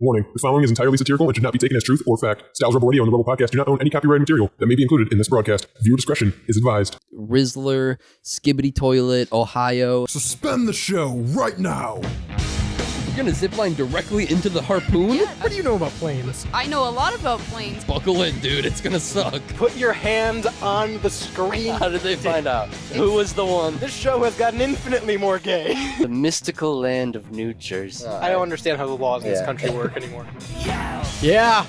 Warning, the following is entirely satirical and should not be taken as truth or fact. Styles Rebel Radio and the Rebel Podcast do not own any copyrighted material that may be included in this broadcast. Viewer discretion is advised. Rizzler, Skibbity Toilet, Ohio. Suspend the show right now. You're gonna zipline directly into the harpoon? Yeah, what do you know about planes? I know a lot about planes. Buckle in, dude. It's gonna suck. Put your hand on the screen. How did they find out? Who was the one? This show has gotten infinitely more gay. The mystical land of New Jersey. I don't understand how the laws in this country work anymore. Yeah. Yeah.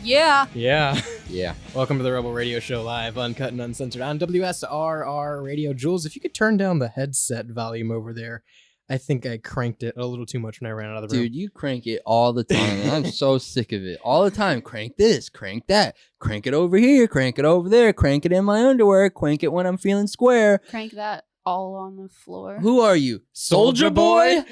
Yeah. Yeah. Yeah. Welcome to the Rebel Radio Show live, uncut and uncensored on WSRR Radio. Jules, if you could turn down the headset volume over there. I think I cranked it a little too much when I ran out of the room. Dude, you crank it all the time, and I'm so sick of it. All the time. Crank this, crank that, crank it over here, crank it over there, crank it in my underwear, crank it when I'm feeling square. Crank that all on the floor. Who are you? Soldier Boy?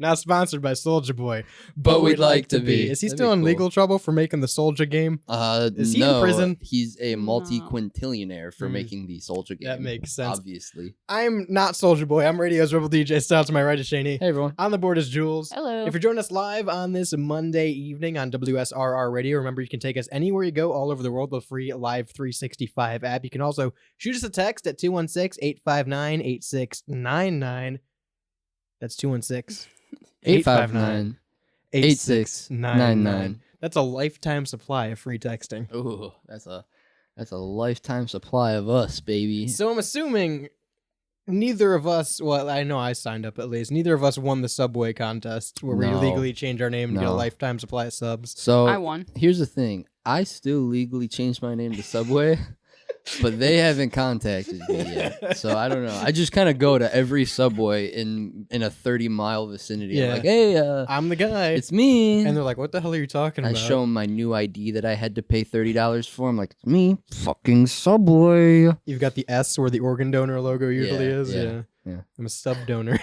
Not sponsored by Soldier Boy, But we'd like to be. Is he That'd still be in cool. legal trouble for making the Soldier game? Is he in prison? He's a multi-quintillionaire for making the Soldier game. That makes sense. Obviously. I'm not Soldier Boy. I'm Radio's Rebel DJ. Styles to my right is Shaney. Hey, everyone. On the board is Jules. Hello. If you're joining us live on this Monday evening on WSRR Radio, remember you can take us anywhere you go all over the world with the free Live 365 app. You can also shoot us a text at 216-859-8699. That's 216-859-8699. That's a lifetime supply of free texting. Ooh, that's a lifetime supply of us, baby. So I'm assuming neither of us, well, I know I signed up at least, neither of us won the Subway contest where we No. legally change our name and get a No. lifetime supply of subs. So I won. Here's the thing. I still legally changed my name to Subway, but they haven't contacted me yet. So I don't know. I just kind of go to every Subway in a 30-mile vicinity. Yeah. I'm like, hey, I'm the guy. it's me. And they're like, what the hell are you talking I about? show them my new ID that I had to pay $30 for. I'm like, it's me, fucking Subway. You've got the S where the organ donor logo usually Yeah, is. yeah. I'm a sub donor.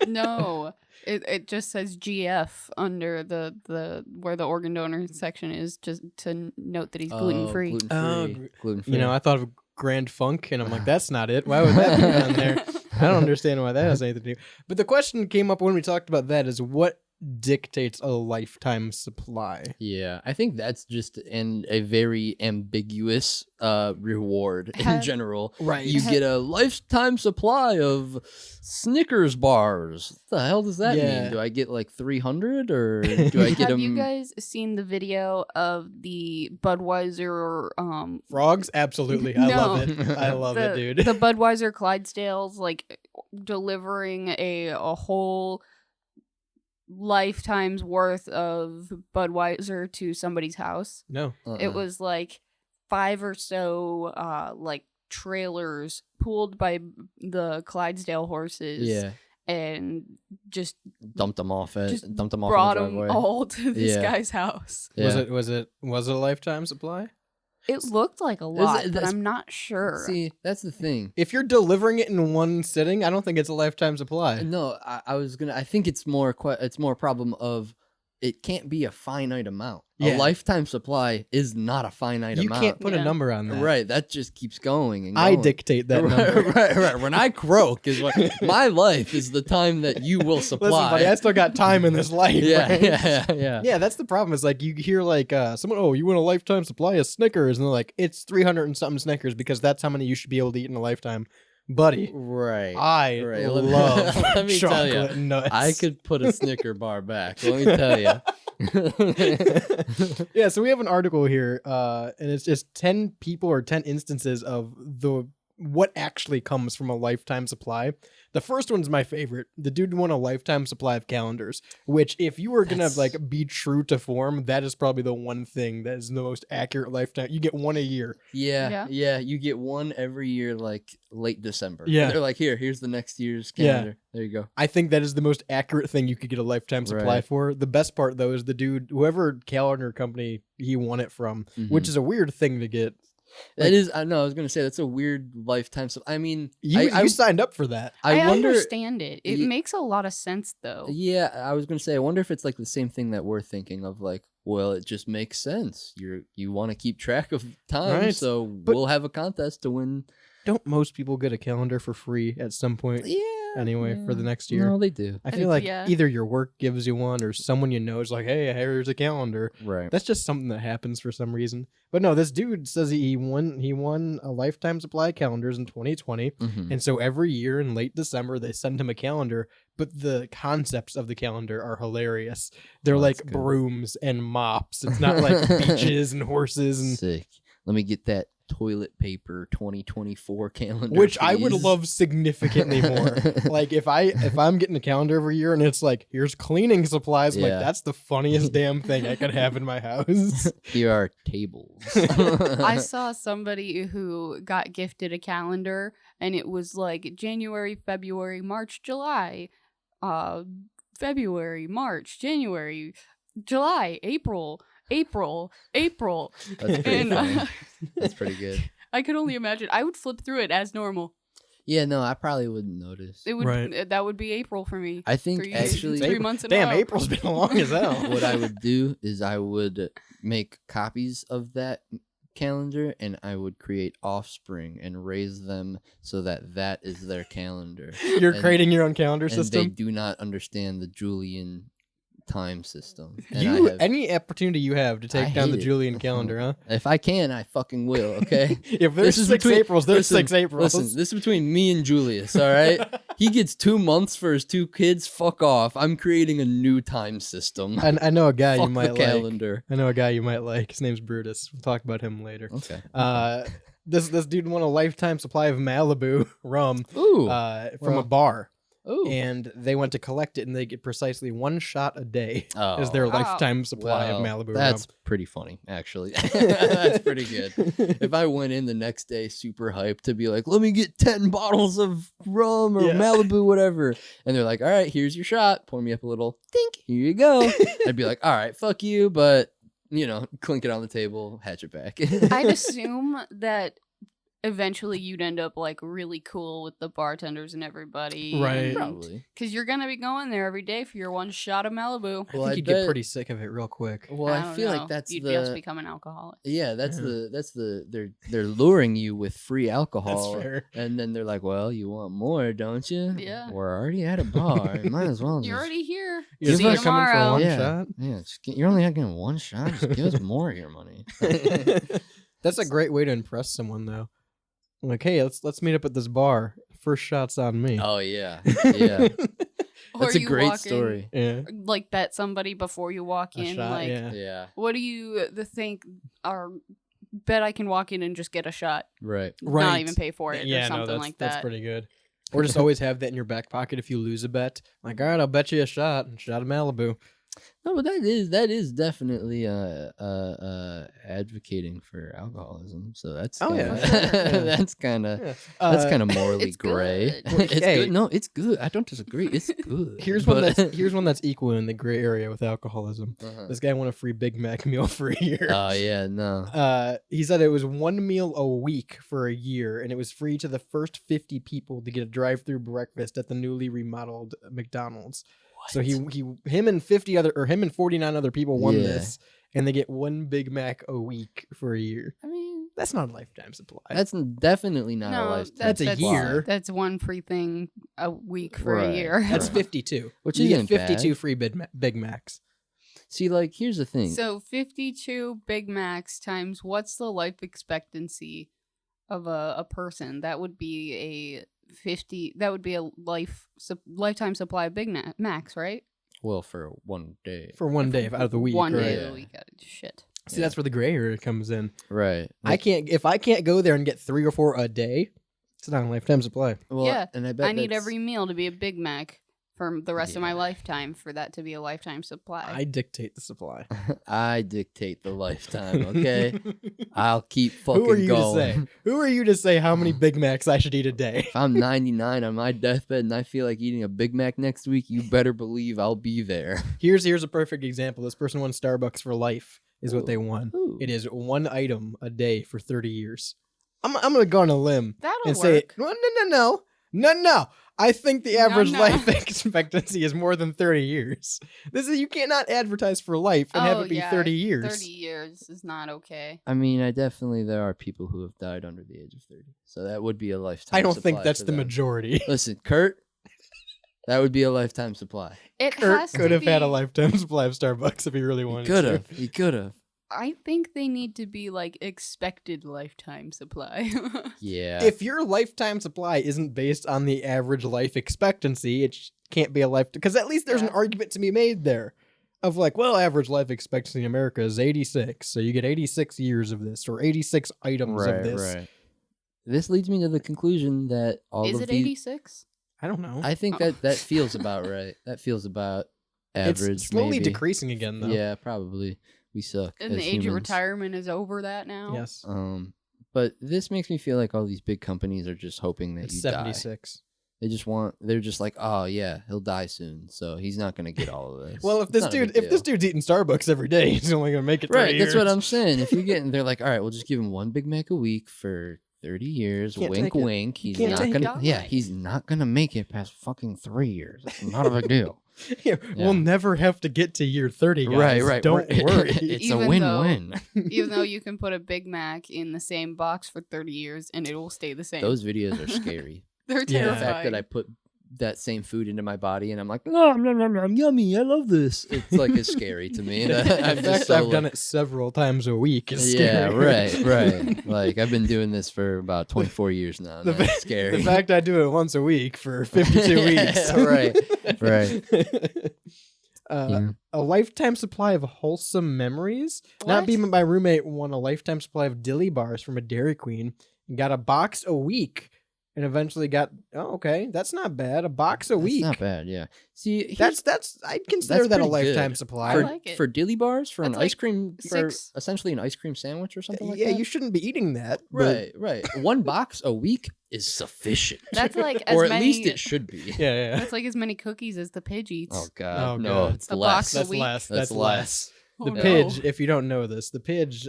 No. It just says GF under the where the organ donor section is, just to note that he's gluten free. Gluten-free. You know, I thought of Grand Funk, and I'm like, that's not it. Why would that be on there? I don't understand why that has anything to do. But the question came up when we talked about that is what dictates a lifetime supply? Yeah, I think that's just a very ambiguous reward in general. Right. You get a lifetime supply of Snickers bars. What the hell does that Yeah. mean? Do I get like 300 or do I get Have them? you guys seen the video of the Budweiser Frogs? Absolutely. I No. love it. I love it, dude. the Budweiser Clydesdales like delivering a whole lifetime's worth of Budweiser to somebody's house? No. It was like 5 or so like trailers pulled by the Clydesdale horses. Yeah. And just Dumped them off brought in the them driveway. all to this Yeah. guy's house. Yeah. Was it a lifetime supply? It looked like a lot, but that's- I'm not sure. See, that's the thing. If you're delivering it in one sitting, I don't think it's a lifetime supply. No, I think it's more a problem of it can't be a finite amount. Yeah. A lifetime supply is not a finite You amount. can't put a Yeah. number on that. Right, that just keeps going and I going. dictate that number. right. When I croak is what my life is the time that you will supply. Listen, buddy, I still got time in this life. yeah, right? yeah. Yeah, that's the problem. Is like you hear like someone, oh, you want a lifetime supply of Snickers, and they're like, it's 300 and something Snickers because that's how many you should be able to eat in a lifetime, buddy. Right. I Right. love Let me tell chocolate you, nuts. I could put a Snicker bar back. Let me tell you. Yeah, so we have an article here, and it's just 10 people or 10 instances of what actually comes from a lifetime supply. The first one's my favorite. The dude won a lifetime supply of calendars, which if you were gonna like be true to form, that is probably the one thing that is the most accurate lifetime. You get one a year. Yeah. You get one every year, like late December. Yeah. They're like, here's the next year's Yeah. calendar. There you go. I think that is the most accurate thing you could get a lifetime supply Right. for. The best part though is the dude, whoever calendar company he won it from, which is a weird thing to get. That is, I know. I was gonna say that's a weird lifetime. I mean, You signed up for that. I wonder. understand it. It makes a lot of sense, though. Yeah, I was gonna say. I wonder if it's like the same thing that we're thinking of. Like, well, it just makes sense. You want to keep track of time, Right. so But- we'll have a contest to win. Don't most people get a calendar for free at some point? Yeah, anyway for the next year. No, they do. I feel like Yeah. either your work gives you one or someone you know is like, hey, here's a calendar. Right. That's just something that happens for some reason. But no, this dude says he won a lifetime supply of calendars in 2020. Mhm. And so every year in late December, they send him a calendar, but the concepts of the calendar are hilarious. They're Oh, like that's good. brooms and mops. It's not like beaches and horses and Sick. Let me get that toilet paper 2024 calendar. which I would please. love significantly more. Like if I'm getting a calendar every year and it's like here's cleaning supplies, I'm like Yeah. that's the funniest damn thing I could have in my house. Here are tables. I saw somebody who got gifted a calendar, and it was like January, February, March, July, February, March, January, July, April. That's pretty And funny. That's pretty good. I could only imagine. I would flip through it as normal. Yeah, no, I probably wouldn't notice. It would Right. That would be April for me. I think 3 actually 3 months in a Damn, row. April's been long as hell. what I would do is I would make copies of that calendar and I would create offspring and raise them so that that is their calendar. You're And- creating your own calendar and system. they do not understand the Julian time system. And You I have- any opportunity you have to take I down the hate it. Julian calendar, huh? If I can, I fucking will. Okay. If there's This is 6 between- Aprils, there's listen, 6 Aprils. Listen, this is between me and Julius. All right. He gets 2 months for his 2 kids. Fuck off. I'm creating a new time system. I know a guy you Fuck might the like. calendar. I know a guy you might like. His name's Brutus. We'll talk about him later. Okay. This dude won a lifetime supply of Malibu rum Ooh. from a Well, bar, Ooh. and they went to collect it, and they get precisely 1 shot a day Oh. as their Wow. lifetime supply of Well, Malibu That's rum. pretty funny, actually. That's pretty good. If I went in the next day super hyped to be like, let me get 10 bottles of rum or Yeah. Malibu, whatever. And they're like, all right, here's your shot. Pour me up a little. Think. Here you go. I'd be like, all right, fuck you. But, clink it on the table, hatch it back. I'd assume that eventually you'd end up like really cool with the bartenders and everybody. Right. Probably. Because you're going to be going there every day for your 1 shot of Malibu. I Well, think I'd you get bet- pretty sick of it real quick. Well, I don't feel know. like that's You'd the just become an alcoholic. yeah, that's Yeah. they're luring you with free alcohol. That's fair. And then they're like, well, you want more, don't you? Yeah. We're already at a bar. Might as well You're just already here. You're See Give you us- coming for tomorrow. one yeah, shot? Yeah, you're only getting 1 shot. Just give us more of your money. That's a great way to impress someone, though. Like, hey, let's meet up at this bar. First shot's on me. Oh yeah, yeah. Or That's a you great walk in, story. Yeah. like bet somebody before you walk A in. shot, like, yeah. Yeah, what do you think? Or bet I can walk in and just get a shot, right. not Right. even pay for it Yeah, or something no, like that's that. pretty good. Or just always have that in your back pocket if you lose a bet. Like, all right, I'll bet you a shot of Malibu. No, but that is definitely advocating for alcoholism. So that's Oh, kinda, yeah. that's kind of Yeah. that's kind of morally it's gray. good. It's Hey. good. No, it's good. I don't disagree. It's good. Here's But- one that's equal in the gray area with alcoholism. Uh-huh. This guy won a free Big Mac meal for a year. Oh yeah, no. He said it was 1 meal a week for a year, and it was free to the first 50 people to get a drive-through breakfast at the newly remodeled McDonald's. So him and 49 other people won Yeah. this, and they get 1 Big Mac a week for a year. I mean, That's not a lifetime supply. that's definitely not a No, lifetime. That's a year. That's 1 free thing a week for Right. a year. That's Right. 52. Which you isn't get 52 bad. free Big Macs. See, like, here's the thing. So 52 Big Macs times what's the life expectancy of a person? That would be a lifetime supply of Big Macs, right? Well, for 1 day. For 1 day out of the week. One day right? of the week. Shit. See, that's where the gray area comes in. Right. If I can't go there and get 3 or 4 a day, it's not a lifetime supply. Well, Yeah, and I bet I need that's- every meal to be a Big Mac for the rest of my Yeah. lifetime for that to be a lifetime supply. I dictate the supply. I dictate the lifetime. Okay. I'll keep fucking Who are you going. to say? Who are you to say how many Big Macs I should eat a day? If I'm 99 on my deathbed and I feel like eating a Big Mac next week, you better believe I'll be there. Here's a perfect example. This person won Starbucks for life is what they won. Ooh. It is 1 item a day for 30 years. I'm gonna go on a limb That'll and work. say no. I think the average No. life expectancy is more than 30 years. You cannot advertise for life and have Oh, it be yeah, 30 years. 30 years is not okay. I mean, there are people who have died under the age of 30. So that would be a lifetime I don't think supply that's for the them. majority. Listen, Kurt, That would be a lifetime supply. It Kurt has could to have had a be- lifetime supply of Starbucks if he really wanted Could to. have. He could have. I think they need to be like expected lifetime supply. Yeah. If your lifetime supply isn't based on the average life expectancy, it can't be a life, because at least there's an Yeah. argument to be made there of like, well, average life expectancy in America is 86, so you get 86 years of this or 86 items of this. Right. This leads me to the conclusion that all Is of it these. 86? I don't know. I think Oh. that feels about right. That feels about average. It's slowly maybe. decreasing again, though. Yeah, probably. We suck. And as the age of humans. retirement is over that now? Yes. But this makes me feel like all these big companies are just hoping that It's you die. 76. They're just like, oh yeah, he'll die soon, so he's not gonna get all of this. Well, if It's this not a big dude's deal. eating Starbucks every day, he's only gonna make it 30 right, years. that's what I'm saying. If you're getting, they're like, all right, we'll just give him one Big Mac a week for 30 years. Can't Wink, take it. wink. He's can't not take gonna. it. Yeah, he's not gonna make it past fucking 3 years. It's not a big deal. Yeah, we'll never have to get to year 30, guys. Right. Don't We're- worry. It's Even a win-win. Even though you can put a Big Mac in the same box for 30 years and it will stay the same. Those videos are scary. They're Yeah. The terrifying. fact that I put that same food into my body and I'm like, no, I'm yummy. I love this. It's like it's scary to me. And In fact, I've done it several times a week. It's Yeah, scary. right. Like I've been doing this for about 24 years now. And The that's fa- scary. The fact I do it once a week for 52 weeks. Right. Yeah. A lifetime supply of wholesome memories. Not What? be my roommate won a lifetime supply of dilly bars from a Dairy Queen and got a box a week and eventually got, oh, okay, that's not bad. A box a That's week. not bad. Yeah. See, That's I'd consider That's that a pretty good. lifetime supply. I for, like it. for dilly bars for an That's ice like cream for 6 essentially an ice cream sandwich or something like yeah, that. you shouldn't be eating that. but- Right. One box a week is sufficient. That's like as or at many, least it should be. Yeah. That's like as many cookies as the Pidge eats. Oh god. Oh, no, God. it's A less. box a That's week? less. That's less. The Oh, no. Pidge, if you don't know this, the Pidge,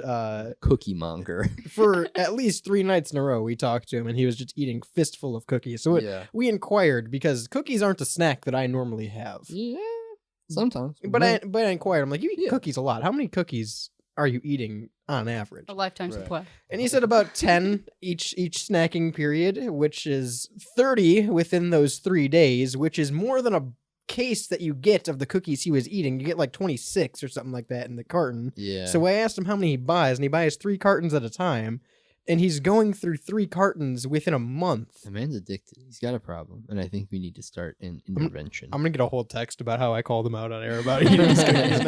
Cookie monger. for at least 3 nights in a row, we talked to him and he was just eating fistful of cookies. So Yeah. we inquired because cookies aren't a snack that I normally have. Yeah. Sometimes. But I inquired. I'm like, you eat Yeah. cookies a lot. How many cookies are you eating on average? A lifetime Right. supply. And he said about 10 each snacking period, which is 30 within those 3 days, which is more than a case that you get of the cookies he was eating. You get like 26 or something like that in the carton. Yeah. So I asked him how many he buys, and he buys 3 cartons at a time. And he's going through 3 cartons within a month. the man's addicted. He's got a problem, and I think we need to start an intervention. I'm gonna get a whole text about how I called him out on air about eating his cookies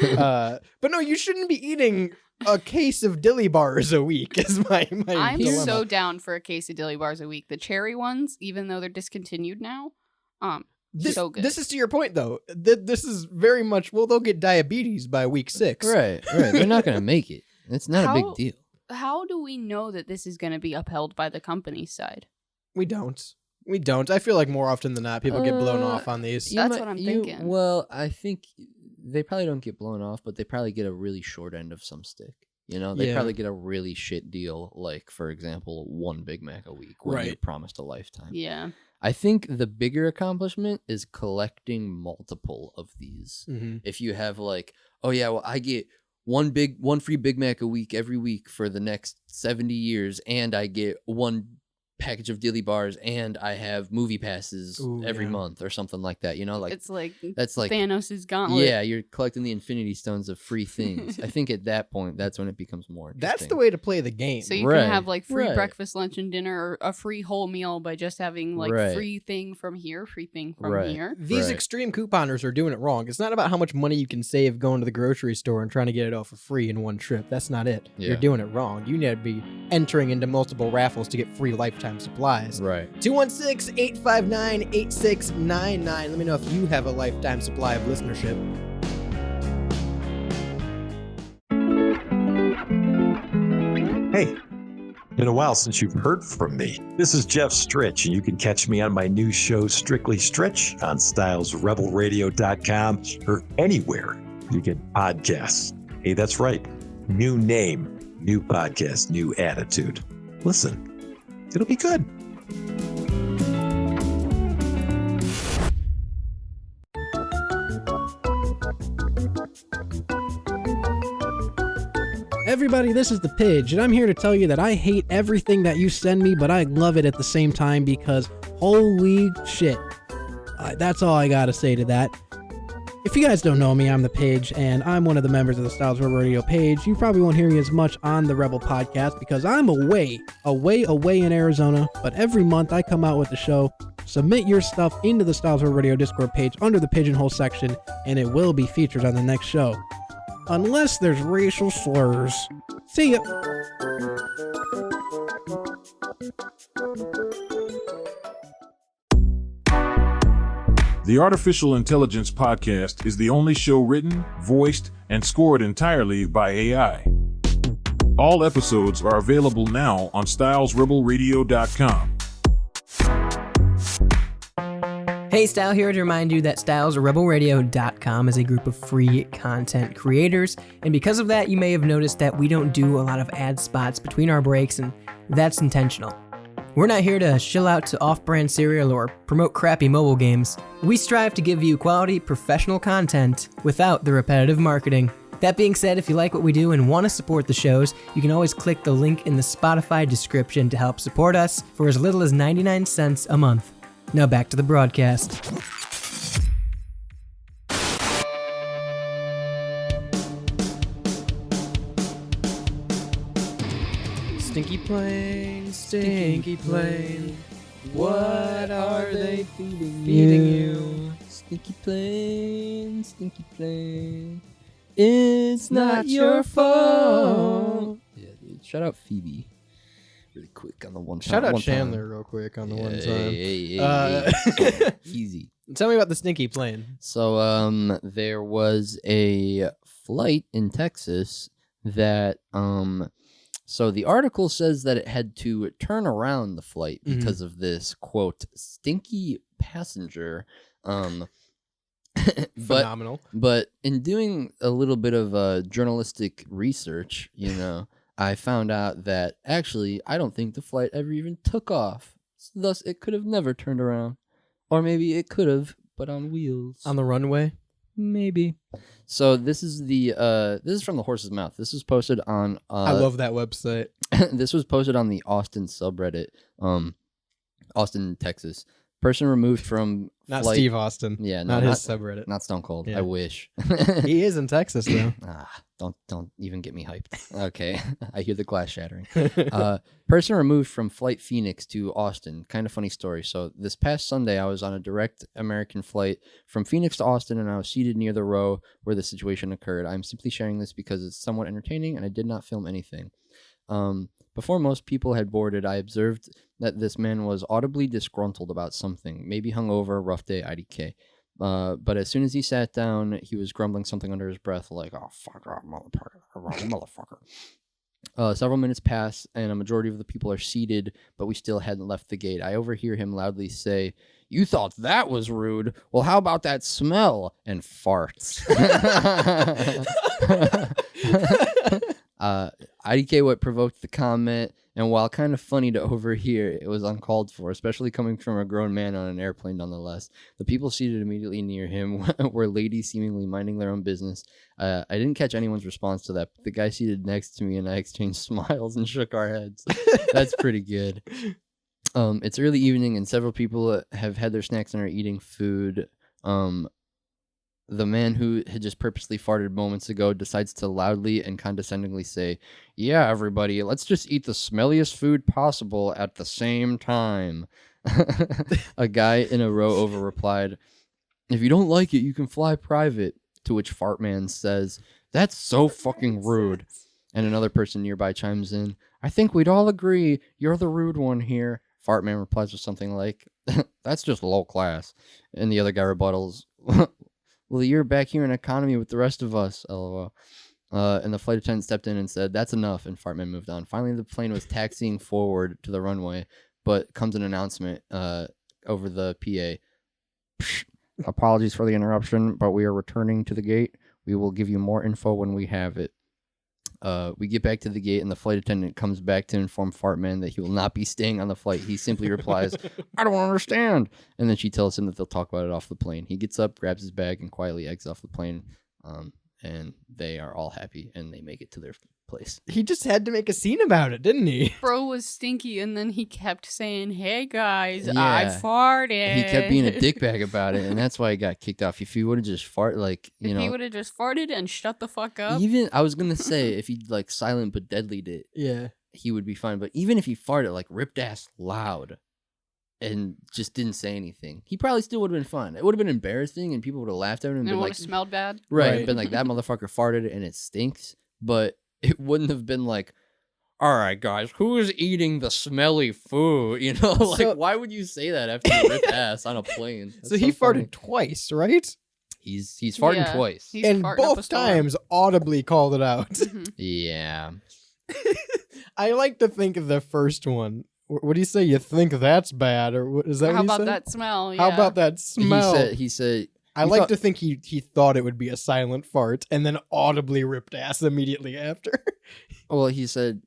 now. But no, you shouldn't be eating a case of dilly bars a week. Is my I'm dilemma. so down for a case of dilly bars a week. The cherry ones, even though they're discontinued now, so good. This is to your point though. This is very much they'll get diabetes by week 6. right. They're not gonna make it. It's not a How- big deal. How do we know that this is going to be upheld by the company's side? We don't. I feel like more often than not, people get blown off on these. That's what I'm thinking. Well, I think they probably don't get blown off, but they probably get a really short end of some stick. You know, they Yeah. probably get a really shit deal, like for example, 1 Big Mac a week when you're Right. promised a lifetime. Yeah. I think the bigger accomplishment is collecting multiple of these. Mm-hmm. If you have like, oh yeah, well I get one free Big Mac a week every week for the next 70 years, and I get 1 package of dilly bars, and I have movie passes Ooh, every yeah. month or something like that. You know, like It's like that's like Thanos' gauntlet. yeah, you're collecting the Infinity Stones of free things. I think at that point, that's when it becomes more interesting. That's the way to play the game. So you Right, can have like free right. breakfast, lunch, and dinner, or a free whole meal by just having like Right. free thing from here, free thing from Right. here. These Right. extreme couponers are doing it wrong. It's not about how much money you can save going to the grocery store and trying to get it all for free in one trip. That's not it. Yeah. You're doing it wrong. You need to be entering into multiple raffles to get free lifetime supplies. Right. 216-859-8699. Let me know if you have a lifetime supply of listenership. Hey, been a while since you've heard from me. This is Jeff Stritch, and you can catch me on my new show, Strictly Stretch, on stylesrebelradio.com or anywhere you get podcasts. Hey, that's right. New name, new podcast, new attitude. Listen, it'll be good. Everybody, this is the Pidge, and I'm here to tell you that I hate everything that you send me, but I love it at the same time because holy shit. That's all I gotta say to that. If you guys don't know me, I'm the Page, and I'm one of the members of the Styles Rebel Radio page. You probably won't hear me as much on the Rebel podcast because I'm away in Arizona, but every month I come out with the show. Submit your stuff into the Styles Rebel Radio Discord page under the Pigeonhole section, and it will be featured on the next show. Unless there's racial slurs. See ya! The Artificial Intelligence Podcast is the only show written, voiced, and scored entirely by AI. All episodes are available now on StylesRebelRadio.com. Hey, Style here to remind you that StylesRebelRadio.com is a group of free content creators, and because of that, you may have noticed that we don't do a lot of ad spots between our breaks, and that's intentional. We're not here to shill out to off-brand cereal or promote crappy mobile games. We strive to give you quality, professional content without the repetitive marketing. That being said, if you like what we do and want to support the shows, you can always click the link in the Spotify description to help support us for as little as 99 cents a month. Now back to the broadcast. Stinky plane, what are they feeding you? Stinky plane. It's not your fault. Yeah, dude. Shout out Phoebe. Really quick on the one Shout out one Chandler time. real quick on the Yeah, one time. Hey. Easy. Tell me about the stinky plane. So there was a flight in Texas that so the article says that it had to turn around the flight because of this quote stinky passenger. Phenomenal. But in doing a little bit of journalistic research, I found out that actually I don't think the flight ever even took off. Thus, it could have never turned around. Or maybe it could have, but on wheels. On the runway? Maybe. So this is this is from the horse's mouth. This was posted on I love that website. this was posted on the Austin subreddit, Austin, Texas. Person removed from Not flight. Steve Austin. Yeah, not his subreddit. Not Stone Cold. Yeah. I wish. He is in Texas though. Don't even get me hyped. Okay, I hear the glass shattering. Person removed from Flight Phoenix to Austin. Kind of funny story. So this past Sunday, I was on a direct American flight from Phoenix to Austin, and I was seated near the row where the situation occurred. I'm simply sharing this because it's somewhat entertaining, and I did not film anything. Before most people had boarded, I observed that this man was audibly disgruntled about something, maybe hungover, rough day, IDK. But as soon as he sat down, he was grumbling something under his breath, like, "Oh, fuck off, motherfucker." Several minutes pass, and a majority of the people are seated, but we still hadn't left the gate. I overhear him loudly say, "You thought that was rude? Well, how about that smell?" and farts. IDK what provoked the comment, and while kind of funny to overhear, it was uncalled for, especially coming from a grown man on an airplane nonetheless. The people seated immediately near him were ladies seemingly minding their own business. I didn't catch anyone's response to that, but the guy seated next to me and I exchanged smiles and shook our heads. That's pretty good. It's early evening and several people have had their snacks and are eating food. The man who had just purposely farted moments ago decides to loudly and condescendingly say, "Yeah, everybody, let's just eat the smelliest food possible at the same time." A guy in a row over replied, "If you don't like it, you can fly private." To which Fartman says, "That's so fucking rude." And another person nearby chimes in, "I think we'd all agree you're the rude one here." Fartman replies with something like, "That's just low class." And the other guy rebuttals, "Well, you're back here in economy with the rest of us, lol." And the flight attendant stepped in and said, "That's enough," and Fartman moved on. Finally, the plane was taxiing forward to the runway, but comes an announcement over the PA. "Apologies for the interruption, but we are returning to the gate. We will give you more info when we have it." We get back to the gate, and the flight attendant comes back to inform Fartman that he will not be staying on the flight. He simply replies, "I don't understand." And then she tells him that they'll talk about it off the plane. He gets up, grabs his bag, and quietly exits off the plane. and they are all happy and they make it to their place. He just had to make a scene about it, didn't he? Bro was stinky, and then he kept saying, "Hey guys, I Yeah. farted." He kept being a dickbag about it, and that's why he got kicked off. If he would have just If he would have just farted and shut the fuck up. even I was gonna say if he like silent but deadlied it, Yeah. he would be fine. But even if he farted like ripped ass loud and just didn't say anything, he probably still would have been fine. It would have been embarrassing, and people would have laughed at him and and it been would like, have smelled bad. right, Right. been like that motherfucker farted and it stinks. But it wouldn't have been like, all right, guys, who is eating the smelly food? You know, like So- why would you say that after you rip ass on a plane? So That's he funny. farted twice, right? He's farting Yeah. twice. He's And farting up a both storm. times audibly called it out. Mhm. Yeah. I like to think of the first one. What do you say? You think that's bad, or what is that? How what he about said? that smell? How Yeah. about that smell? He said I he like thought- to think he thought it would be a silent fart and then audibly ripped ass immediately after. Well, he said,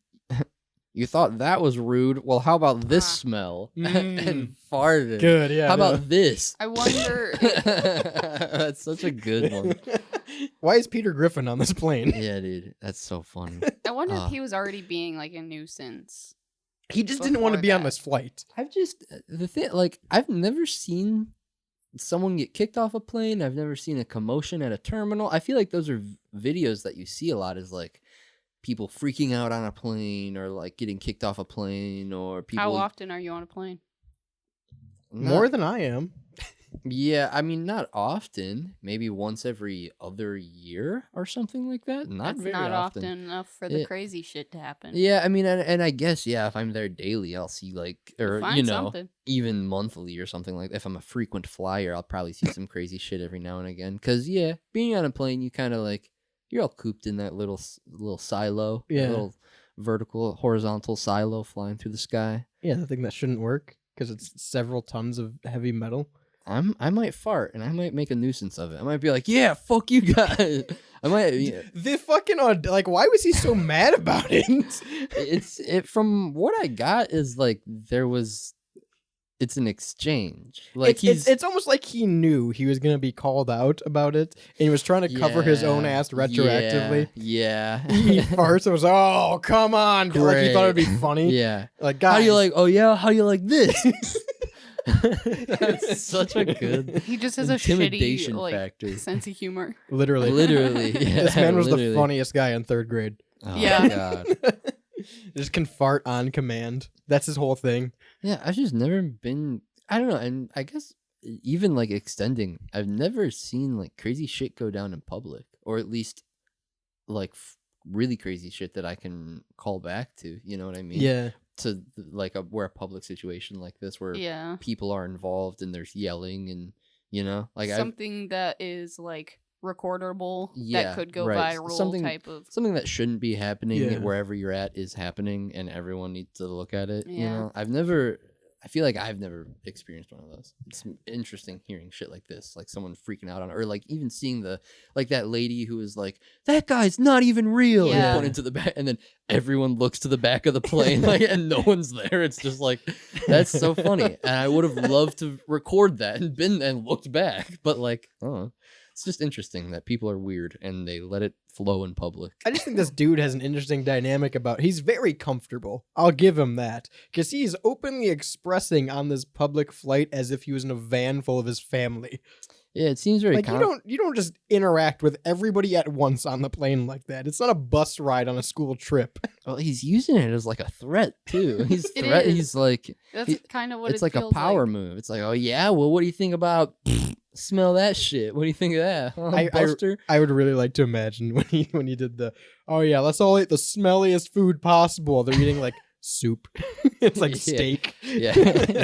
you thought that was rude. Well, how about this smell? And farted. Good, yeah. How no. about this? I wonder. That's such a good one. Why is Peter Griffin on this plane? Yeah, dude. That's so funny. I wonder Ah. if he was already being like a nuisance. He just didn't want to Before be on that. this flight. I've just, the thing, like, I've never seen someone get kicked off a plane. I've never seen a commotion at a terminal. I feel like those are videos that you see a lot, is like people freaking out on a plane or like getting kicked off a plane or people. How often are you on a plane? More than I am. Yeah, I mean, not often. Maybe once every other year or something like that. Not That's very not often. often enough for the Yeah. crazy shit to happen. Yeah, I mean, and I guess, yeah, if I'm there daily, I'll see like, or Find you know, something. even monthly or something like that. If I'm a frequent flyer, I'll probably see some crazy shit every now and again. Cause yeah, being on a plane, you kind of like, you're all cooped in that little silo, that Yeah. little vertical, horizontal silo flying through the sky. Yeah, the thing that shouldn't work because it's several tons of heavy metal. I might fart and I might make a nuisance of it. I might be like, yeah, fuck you guys. I might. Yeah. The fucking like, why was he so mad about it? It from what I got is like it's an exchange. Like it's almost like he knew he was gonna be called out about it, and he was trying to cover his own ass retroactively. Yeah. He farts and was, oh come on, like he thought it'd be funny. Yeah. Like, guys, How do you like? Oh yeah. How do you like this? That's such a good He just has a shitty intimidation like factor. sense of humor. literally, Literally, yeah, this man was literally. the funniest guy in third grade. Oh, Yeah. God. Just can fart on command. That's his whole thing. Yeah, I've just never been. I don't know, and I guess even like extending, I've never seen like crazy shit go down in public, or at least like really crazy shit that I can call back to. You know what I mean? Yeah. To like where a public situation like this, where Yeah. people are involved and there's yelling and you know, like Something that is like recordable Yeah, that could go right. viral Something- type of. something that shouldn't be happening Yeah. wherever you're at is happening, and everyone needs to look at it. You Yeah. know, I feel like I've never experienced one of those. It's interesting hearing shit like this, like someone freaking out on it, or like even seeing that lady who was like, that guy's not even real, Yeah. and pointed to the back, and then everyone looks to the back of the plane, like, and no one's there. It's just like, that's so funny, and I would have loved to record that and been and looked back, but like, oh. It's just interesting that people are weird and they let it flow in public. I just think this dude has an interesting dynamic about. He's very comfortable. I'll give him that, because he's openly expressing on this public flight as if he was in a van full of his family. Yeah, it seems very Like you don't just interact with everybody at once on the plane like that. It's not a bus ride on a school trip. Well, he's using it as like a threat too. He's It threat. is. He's like, That's kind of what it's it like a feels power move. It's like, oh yeah, well, what do you think about smell that shit? What do you think of that, huh, Buster? I would really like to imagine when he did the, oh yeah, let's all eat the smelliest food possible. They're eating like soup. It's like Yeah. steak. Yeah,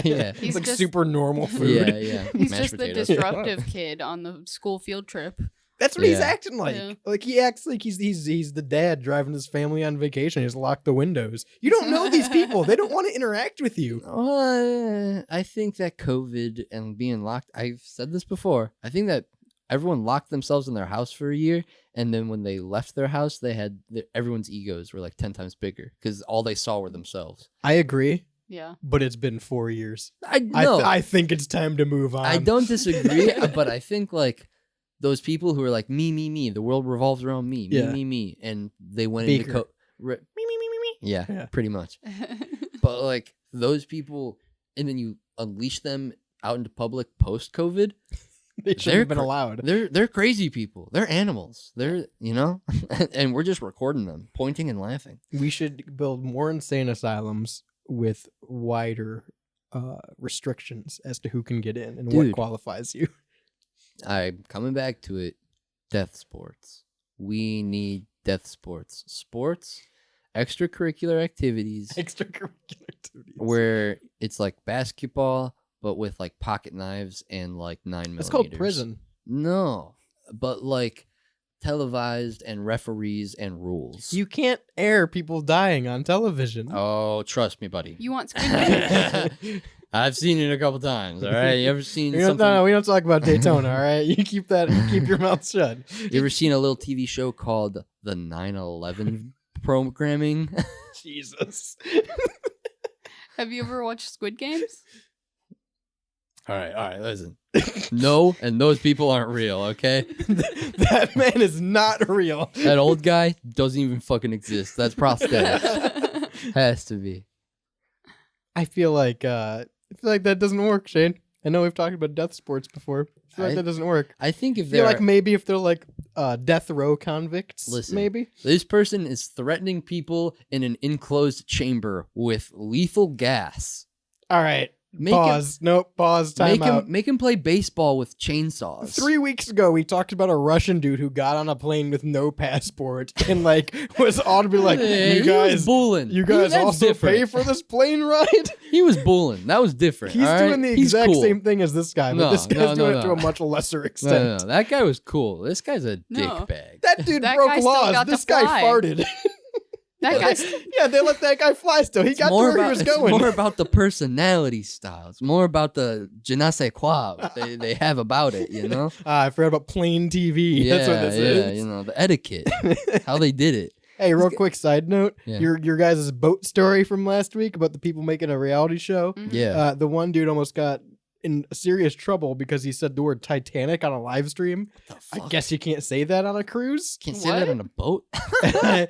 yeah, He's It's like just- super normal food. yeah, yeah. He's Mashed just the potatoes. disruptive kid on the school field trip. That's what he's Yeah. acting like. Yeah. Like he acts like he's the dad driving his family on vacation. He's locked the windows. You don't know these people. They don't want to interact with you. I think that COVID and being locked. I've said this before. I think that everyone locked themselves in their house for a year, and then when they left their house, they had everyone's egos were like 10 times bigger because all they saw were themselves. I agree, Yeah. but it's been 4 years. I know. I think it's time to move on. I don't disagree, but I think like those people who are like me, the world revolves around me, Yeah. me, and they went Baker. into me. Yeah, Yeah. pretty much. But like those people, and then you unleash them out into public post COVID. They should have been allowed. They're crazy people. They're animals. They're and we're just recording them, pointing and laughing. We should build more insane asylums with wider restrictions as to who can get in and what Dude. qualifies you. I'm coming back to it. Death sports. We need death sports. Sports, extracurricular activities Extracurricular activities. where it's like basketball, but with like pocket knives and like 9 millimeters. It's called prison. No, but like televised and referees and rules. You can't air people dying on television. Oh, trust me, buddy. You want Squid Game? I've seen it a couple times. All right, you ever seen No, something? we don't talk about Daytona. All right, you keep your mouth shut. You ever seen a little TV show called the 9/11 programming? Jesus. Have you ever watched Squid Games? All right, listen. No, and those people aren't real, okay? That man is not real. That old guy doesn't even fucking exist. That's prosthetic. Has to be. I feel like that doesn't work, Shane. I know we've talked about death sports before. I feel like that doesn't work. I think if I feel they're like maybe if they're like death row convicts, Listen. maybe. This person is threatening people in an enclosed chamber with lethal gas. All right. Make Pause. Nope. Pause. Time out. Make him play baseball with chainsaws. 3 weeks ago, we talked about a Russian dude who got on a plane with no passport and like was audibly like, Yeah, "You he guys, was bullying. you guys That's also different. pay for this plane ride." He was bullying. That was different. He's all right? doing the He's exact cool. same thing as this guy, but No, this guy's no, doing no, it to no. a much lesser extent. No, that guy was cool. This guy's a No. dickbag. That dude That broke guy still laws. got to This guy fly. farted. That guy's Yeah, they let that guy fly still. He got to where he was It's going. more about the personality style. It's more about the je ne sais quoi they have about it, you know? I forgot about plain TV. That's what this is. you know, the etiquette, how they did it. Hey, real quick side note: Yeah. your guys' boat story from last week about the people making a reality show. Yeah. The one dude almost got in serious trouble because he said the word Titanic on a live stream. I guess you can't say that on a cruise. Can't say that on a boat. There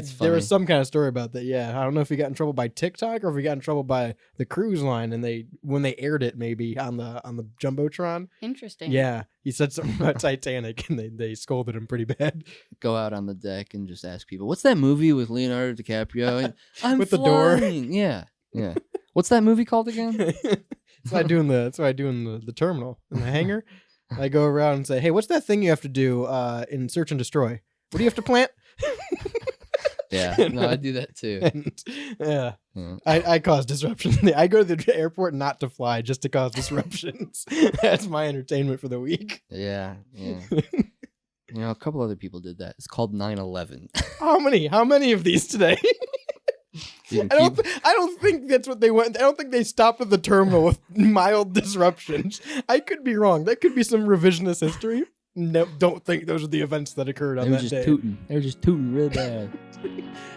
funny. was some kind of story about that. Yeah, I don't know if he got in trouble by TikTok or if he got in trouble by the cruise line, and when they aired it maybe on the jumbotron. interesting. Yeah, he said something about Titanic, and they scolded him pretty bad. Go out on the deck and just ask people, "What's that movie with Leonardo DiCaprio?" And, I'm With the door? flying." Yeah. What's that movie called again? That's why I do in the terminal in the hangar. I go around and say, "Hey, what's that thing you have to do in search and destroy? What do you have to plant?" Yeah. No, I do that too. And, yeah, Yeah. I cause disruptions. I go to the airport not to fly, just to cause disruptions. That's my entertainment for the week. Yeah. You know, a couple other people did that. It's called 9/11. How many of these today? You I can don't. keep- I don't think that's what they went. I don't think they stopped at the terminal with mild disruptions. I could be wrong. That could be some revisionist history. No, don't think those are the events that occurred They on were that just day. tooting. They were just tooting real bad.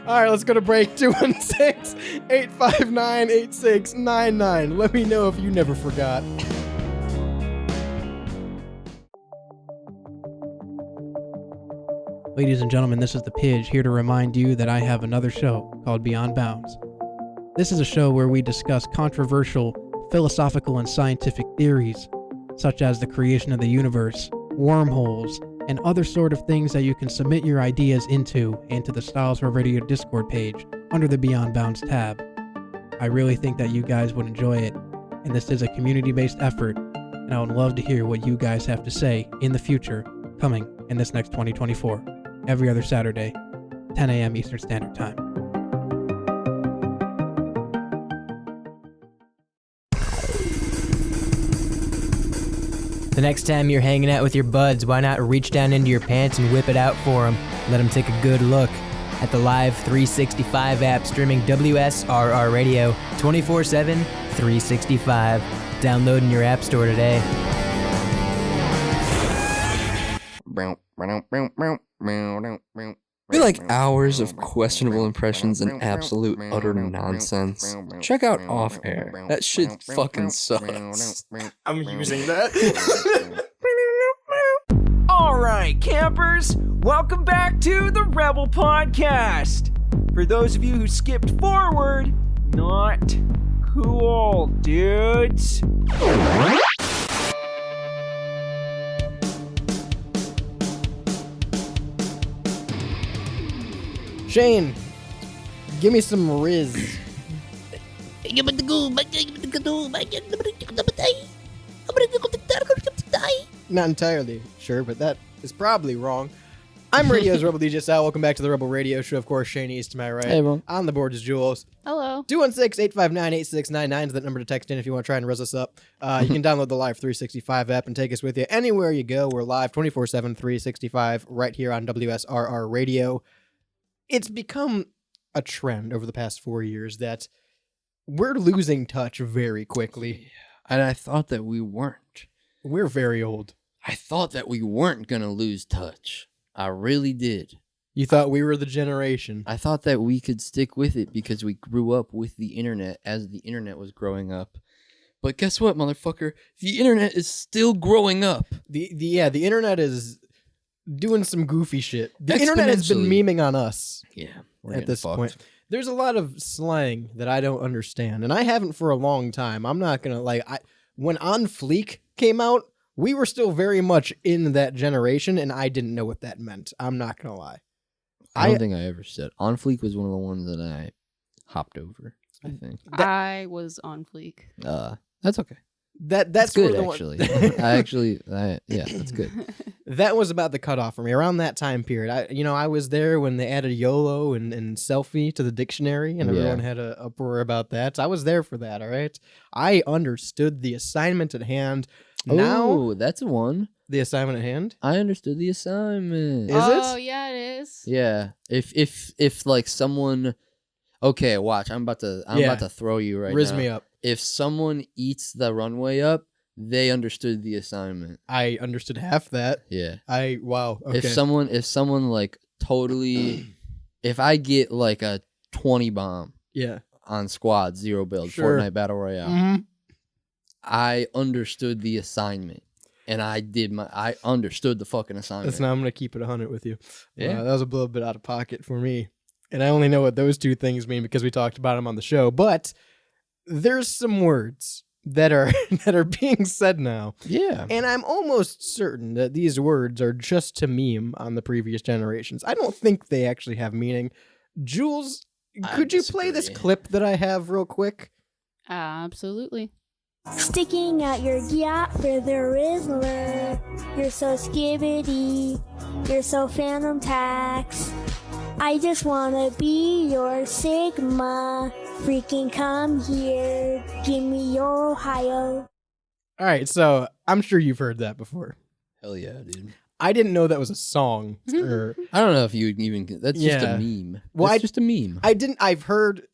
All right, let's go to break. 216-859-8699. Let me know if you never forgot. Ladies and gentlemen, this is the Pidge here to remind you that I have another show called Beyond Bounds. This is a show where we discuss controversial philosophical and scientific theories, such as the creation of the universe, wormholes, and other sort of things that you can submit your ideas into the Styles for Radio Discord page under the Beyond Bounds tab. I really think that you guys would enjoy it, and this is a community-based effort, and I would love to hear what you guys have to say in the future, coming in this next 2024. Every other Saturday, 10 a.m. Eastern Standard Time. The next time you're hanging out with your buds, why not reach down into your pants and whip it out for them? Let them take a good look at the Live 365 app streaming WSRR Radio 24/7, 365. Download in your app store today. We like hours of questionable impressions and absolute utter nonsense. Check out Off Air. That shit fucking sucks. I'm using that. right, campers, welcome back to the Rebel Podcast. For those of you who skipped forward, not cool, dudes. Shane, give me some Riz. Not entirely sure, but that is probably wrong. I'm Radio's Rebel DJ Sal. Welcome back to the Rebel Radio Show. Of course, Shane East to my right. Hey, everyone. On the board is Jules. Hello. 216-859-8699 is the number to text in if you want to try and res us up. You can download the Live 365 app and take us with you anywhere you go. We're live 24/7, 365 right here on WSRR Radio. It's become a trend over the past 4 years that we're losing touch very quickly. And I thought that we weren't. We're very old. I thought that we weren't going to lose touch. I really did. You thought we were the generation. I thought that we could stick with it because we grew up with the internet as the internet was growing up. But guess what, motherfucker? The internet is still growing up. The internet is doing some goofy shit. The internet has been memeing on us. Yeah. At this point. There's a lot of slang that I don't understand, and I haven't for a long time. I'm not going to when On Fleek came out, we were still very much in that generation, and I didn't know what that meant. I'm not going to lie. I don't think I ever said. On Fleek was one of the ones that I hopped over, I think. I was on Fleek. That's okay. That's good, actually. That's good. That was about the cutoff for me around that time period. I was there when they added YOLO and selfie to the dictionary, and everyone had an uproar about that. I was there for that. All right, I understood the assignment at hand. Now that's one. The assignment at hand. I understood the assignment. Is it? Oh yeah, it is. Yeah. If like someone, okay, watch. I'm about to throw you right now. Riz me up. If someone eats the runway up, they understood the assignment. I understood half that. Yeah. Wow. Okay. If someone like totally, if I get like a 20 bomb. Yeah. On squad 0 build Fortnite Battle Royale. Mm-hmm. I understood the assignment. And I understood the fucking assignment. That's now I'm gonna keep it 100 with you. Yeah. That was a little bit out of pocket for me, and I only know what those two things mean because we talked about them on the show. But there's some words that are being said now. Yeah. And I'm almost certain that these words are just to meme on the previous generations. I don't think they actually have meaning. Jules, could you play this clip that I have real quick? Absolutely. Sticking out your Gyatt for the Rizzler. You're so skibbity. You're so Phantom Tax. I just wanna be your Sigma. Freaking come here. Give me your Ohio. All right, so I'm sure you've heard that before. Hell yeah, dude. I didn't know that was a song. Or I don't know if you would even. That's just a meme. Well, it's just a meme. I've heard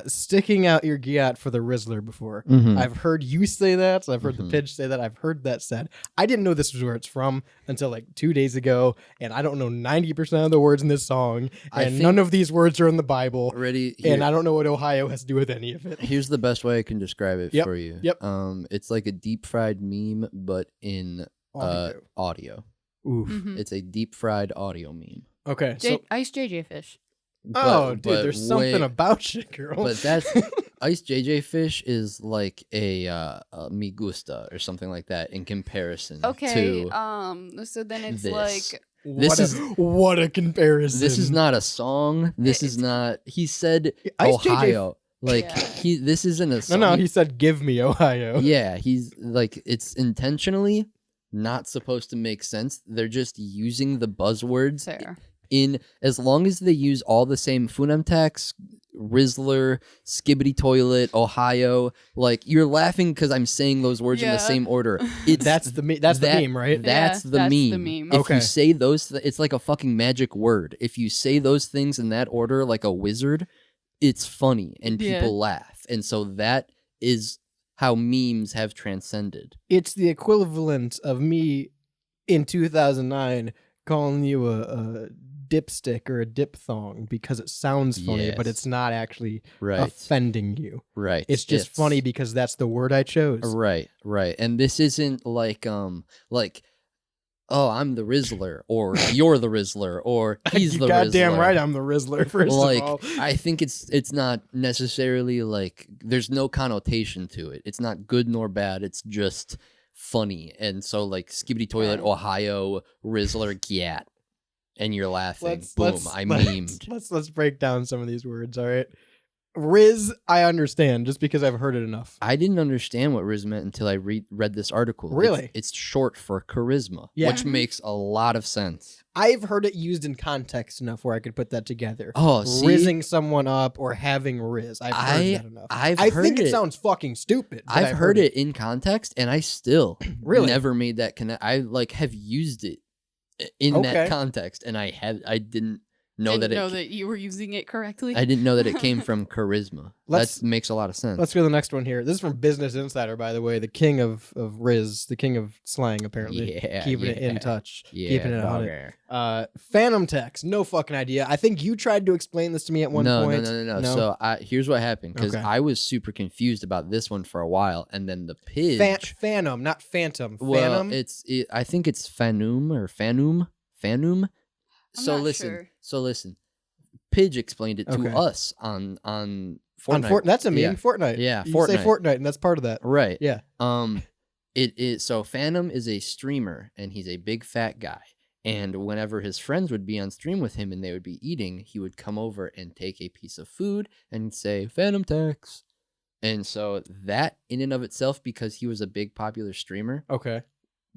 sticking out your Gyatt for the Rizzler before. Mhm. I've heard you say that. I've heard the Pidge say that. I've heard that said. I didn't know this was where it's from until like 2 days ago, and I don't know 90% of the words in this song, and none of these words are in the Bible. And I don't know what Ohio has to do with any of it. Here's the best way I can describe it for you. Yep. It's like a deep fried meme, but in audio. Oof. Mhm. It's a deep fried audio meme. Okay. Ice JJ Fish. Dude, there's something about you, girl. But that's Ice JJ Fish is like a Me Gusta or something like that in comparison. Okay. To So then it's this. like. What a comparison. This is not a song. This is not. He said Ice Ohio. JJ This isn't a song. No, he said give me Ohio. Yeah, he's like it's intentionally not supposed to make sense. They're just using the buzzwords in as long as they use all the same Funamtex, Rizzler, Skibbity Toilet, Ohio. Like you're laughing because I'm saying those words in the same order. That's the meme, right? That's the meme. If you say those, it's like a fucking magic word. If you say those things in that order, like a wizard, it's funny and people laugh. And so that is how memes have transcended. It's the equivalent of me in 2009 calling you a dipstick or a diphthong because it sounds funny, but it's not actually offending you. Right. It's just funny because that's the word I chose. Right. And this isn't like oh, I'm the Rizzler, or you're the Rizzler, or he's the Goddamn Rizzler. right, I'm the Rizzler. First Like, of all, I think it's not necessarily like there's no connotation to it. It's not good nor bad. It's just funny. And so like Skibbity Toilet, Ohio, Rizzler, Gyatt, and you're laughing. Boom, I memed. Let's break down some of these words. All right, Riz, I understand just because I've heard it enough. I didn't understand what Riz meant until I read this article. Really? It's short for charisma, Yeah. which makes a lot of sense. I've heard it used in context enough where I could put that together. Oh, see? Rizzing someone up or having Riz. I've heard that enough. I think it sounds fucking stupid. But I've heard it in context, and I still Really? never made that connect. I like have used it in that context, and I didn't know that you were using it correctly. I didn't know that it came from charisma. That makes a lot of sense. Let's go to the next one here. This is from Business Insider, by the way. The king of Riz, the king of slang, apparently. Keeping it in touch. Keeping it on it. Phantom text. No fucking idea. I think you tried to explain this to me at one point. No. So here's what happened, because I was super confused about this one for a while, and then the pidge. Phantom, not phantom. Well, Phantom? I think it's Fanum or Fanum. I'm not sure. So listen. Pidge explained it to us on Fortnite. That's a meme. Yeah. Fortnite. Yeah, you Fortnite. say Fortnite, and that's part of that. Right. Yeah. It is so Phantom is a streamer, and he's a big fat guy. And whenever his friends would be on stream with him and they would be eating, he would come over and take a piece of food and say Phantom Tex. And so that in and of itself, because he was a big popular streamer,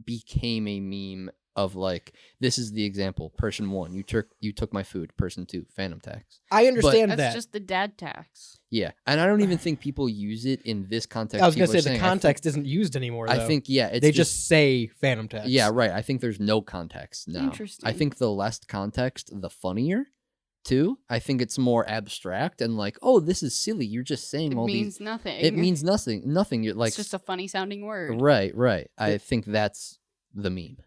became a meme of like, this is the example. Person 1, you took my food. Person 2, Phantom Tax. I understand That's just the dad tax. Yeah, and I don't even think people use it in this context. I was going to say the context isn't used anymore, though. I think, it's they just say Phantom Tax. Yeah, right. I think there's no context now. Interesting. I think the less context, the funnier, too. I think it's more abstract and like, oh, this is silly. You're just saying all these. It means nothing. It means nothing. You're like, it's just a funny sounding word. Right. I think that's the meme.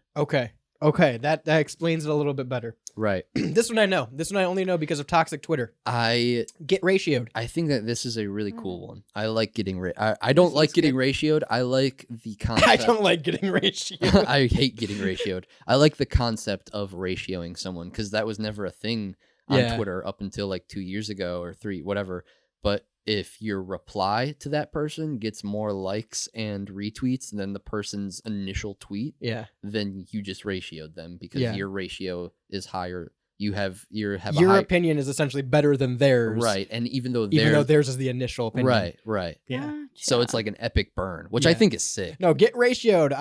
Okay, that explains it a little bit better. Right. This one I know. This one I only know because of toxic Twitter. Get ratioed. I think that this is a really cool one. I like getting I don't like getting ratioed. I like the concept. I don't like getting ratioed. I hate getting ratioed. I like the concept of ratioing someone, because that was never a thing on Twitter up until like 2 years ago or 3, whatever. But if your reply to that person gets more likes and retweets than the person's initial tweet, then you just ratioed them, because your ratio is higher. You have your opinion is essentially better than theirs, right? And even though theirs is the initial opinion, right, yeah. So it's like an epic burn, which I think is sick. No, get ratioed.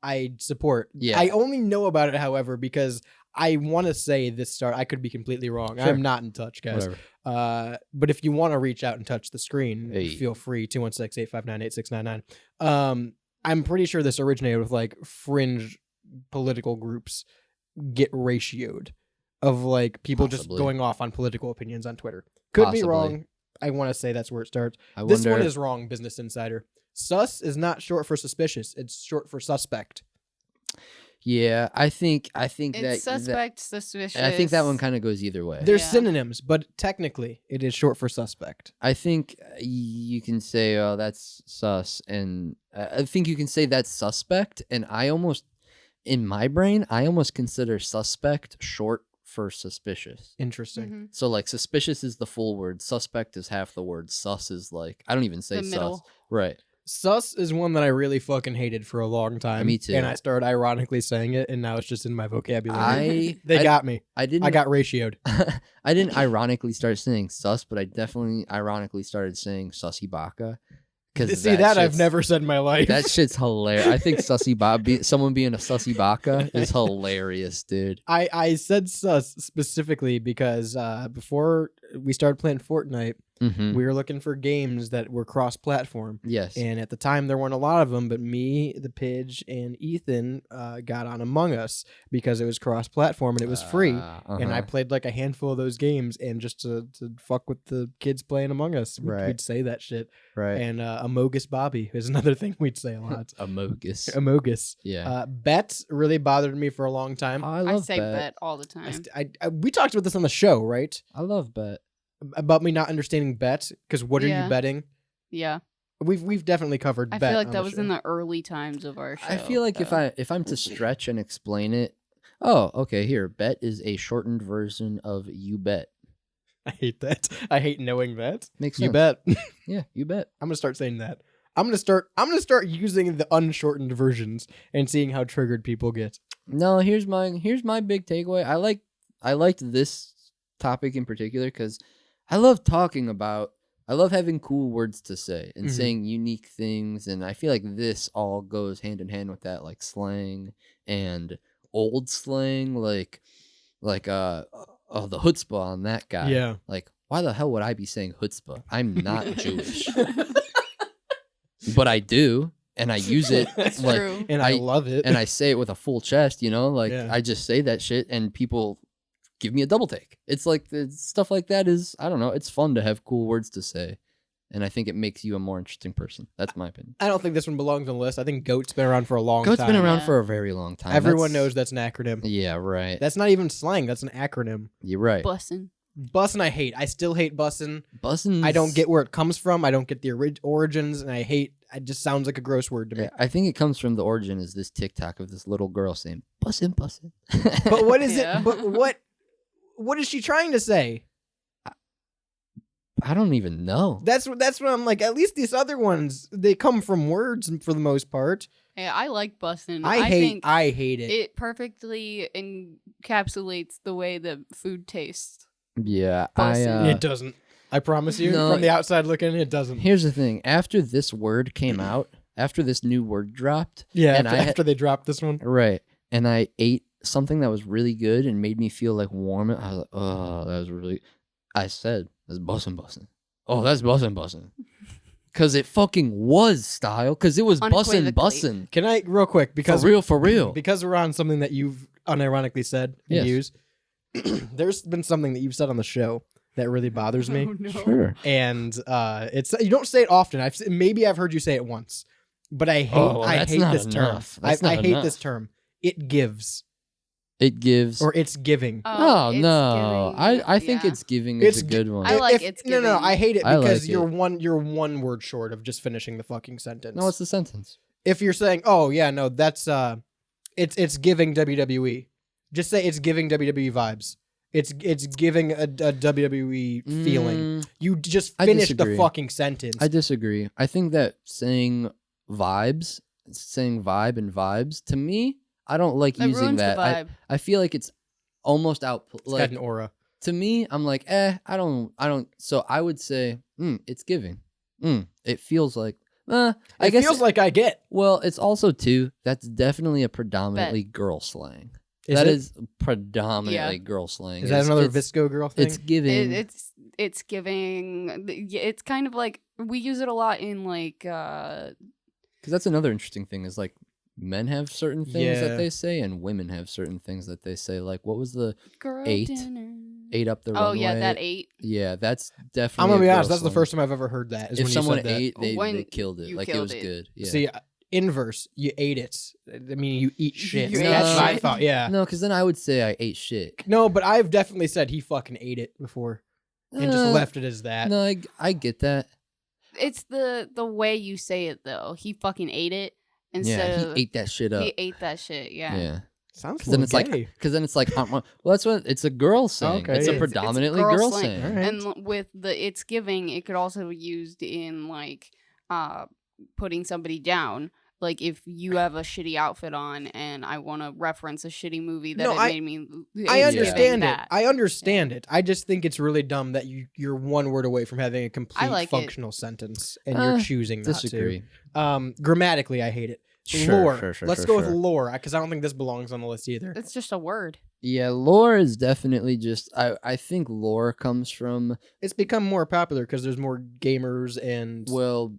I support. Yeah, I only know about it, however, because I want to say this start. I could be completely wrong. Sure. I'm not in touch, guys. But if you want to reach out and touch the screen, feel free. 216-859-8699. I'm pretty sure this originated with like fringe political groups get ratioed of like people just going off on political opinions on Twitter. Could be wrong. I want to say that's where it starts. This one is wrong, Business Insider. Sus is not short for suspicious. It's short for suspect. Yeah, I think it's that suspect, suspicious. I think that one kind of goes either way. There's synonyms, but technically it is short for suspect. I think you can say, oh, that's sus, and I think you can say that's suspect, and in my brain, I almost consider suspect short for suspicious. Interesting. Mm-hmm. So like suspicious is the full word, suspect is half the word, sus is like, I don't even say sus. Middle. Right. Sus is one that I really fucking hated for a long time. Me too. And I started ironically saying it, and now it's just in my vocabulary. They got me. I got ratioed. I didn't ironically start saying sus, but I definitely ironically started saying sussy baka. See, that I've never said in my life. That shit's hilarious. I think someone being a sussy baka is hilarious, dude. I said sus specifically because before we started playing Fortnite, we were looking for games that were cross-platform. Yes. And at the time, there weren't a lot of them, but me, the Pidge, and Ethan got on Among Us because it was cross-platform and it was free. And I played like a handful of those games, and just to fuck with the kids playing Among Us, we'd say that shit. Right. And Amogus Bobby is another thing we'd say a lot. Amogus. Yeah. Bet really bothered me for a long time. I say bet all the time. We talked about this on the show, right? I love bet. About me not understanding bet, because what are you betting? Yeah. We've definitely covered. I bet feel like on that the was show. in the early times of our show. I feel like if I'm to stretch and explain it, oh, okay, here, bet is a shortened version of you bet. I hate that. I hate knowing that. Makes You sense. bet. Yeah, you bet. I'm gonna start saying that. I'm gonna start using the unshortened versions and seeing how triggered people get. No, here's my big takeaway. I liked this topic in particular because I love having cool words to say and saying unique things, and I feel like this all goes hand in hand with that, like slang and old slang, like the chutzpah on that guy. Yeah. Like, why the hell would I be saying chutzpah? I'm not Jewish. But I do, and I use it like, true. And I love it. and I say it with a full chest, like Yeah. I just say that shit and people give me a double take. It's like stuff like that is, I don't know, it's fun to have cool words to say. And I think it makes you a more interesting person. That's my opinion. I don't think this one belongs on the list. I think GOAT's been around for a long Goat's time. been around Yeah. for a very long time. Everyone knows that's an acronym. Yeah, right. That's not even slang. That's an acronym. You're right. Bussin'. Bussin' I hate. I still hate bussin'. Bussin'. I don't get where it comes from. I don't get the origins, and I hate. It just sounds like a gross word to me. I think it comes from the origin is this TikTok of this little girl saying bussin', bussin'. But what is Yeah. it? But what is she trying to say? I don't even know. That's what I'm like. At least these other ones, they come from words for the most part. Yeah, I like bussin'. I think hate it. it perfectly encapsulates the way that food tastes. Yeah, Bussin'. It doesn't. I promise you, No. from the outside looking, it doesn't. Here's the thing. After this word came out, after this new word dropped, Yeah, and after they dropped this one. right, and I ate something that was really good and made me feel like warm. I was like, oh, that was really. I said, that's bussin', bussin'. Oh, that's bussin', bussin'. Because it fucking was style. Because it was bussin', Unequivocally. bussin'. Can I, real quick, because For real. because we're on something that you've unironically said and Yes. used, there's been something that you've said on the show that really bothers me. Oh, no. Sure. And it's you don't say it often. Maybe I've heard you say it once, but I hate Oh, well, I that's hate not this enough. term. That's I not hate enough. this term. It gives It gives. or it's giving. Oh, it's no. giving- I think yeah. it's giving is a gi- good one. I like If- it's no, giving. I hate it I because like you're one word short of just finishing the fucking sentence. No, what's the sentence? If you're saying, "Oh yeah, no, that's it's giving WWE," just say it's giving WWE vibes. It's giving a WWE feeling. You just I finish the disagree. fucking sentence. I disagree. I think that saying vibe and vibes, to me, I don't like That using ruins the that. vibe. I feel like it's almost out. It's Like, got an aura. to me, I'm like, I don't. So I would say, it's giving. It feels like, I It guess. feels like I get. Well, it's also too. That's definitely a predominantly girl slang. Is That it? is predominantly Yeah. girl slang. Is that another it's, Visco girl thing? It's giving. It's giving. It's kind of like we use it a lot in like. Because that's another interesting thing is like men have certain things Yeah. that they say and women have certain things that they say. Like what was the girl 8? dinner. 8 up the Oh runway? yeah, that 8. Yeah, that's definitely. I'm gonna a be girl honest. That's the slang. first time I've ever heard that. Is If when someone you said that. ate, they When killed it. you Like it killed was it. good. Yeah. See, inverse. You ate it. I mean, you eat shit. You ate That's what I shit. thought. Yeah. No, because then I would say I ate shit. No, but I've definitely said he fucking ate it before and just left it as that. No, I get that. It's the way you say it though. He fucking ate it instead Yeah, of he ate that shit up. He ate that shit. Yeah. Yeah. Sounds Because then it's like, gay. well, that's what it's a girl saying. Okay. It's a It's predominantly girl girl slang. saying. All right. And with the it's giving, it could also be used in like putting somebody down. Like if you have a shitty outfit on and I want to reference a shitty movie that No, it I- made me I it's giving understand it. that. I understand it. I just think it's really dumb that you're one word away from having a complete like it. functional sentence and you're choosing not Disagree. to. Grammatically, I hate it. Sure, lore. sure, Let's sure, go with sure. lore because I don't think this belongs on the list either. It's just a word. Yeah, lore is definitely just. I think lore comes from It's become more popular because there's more gamers and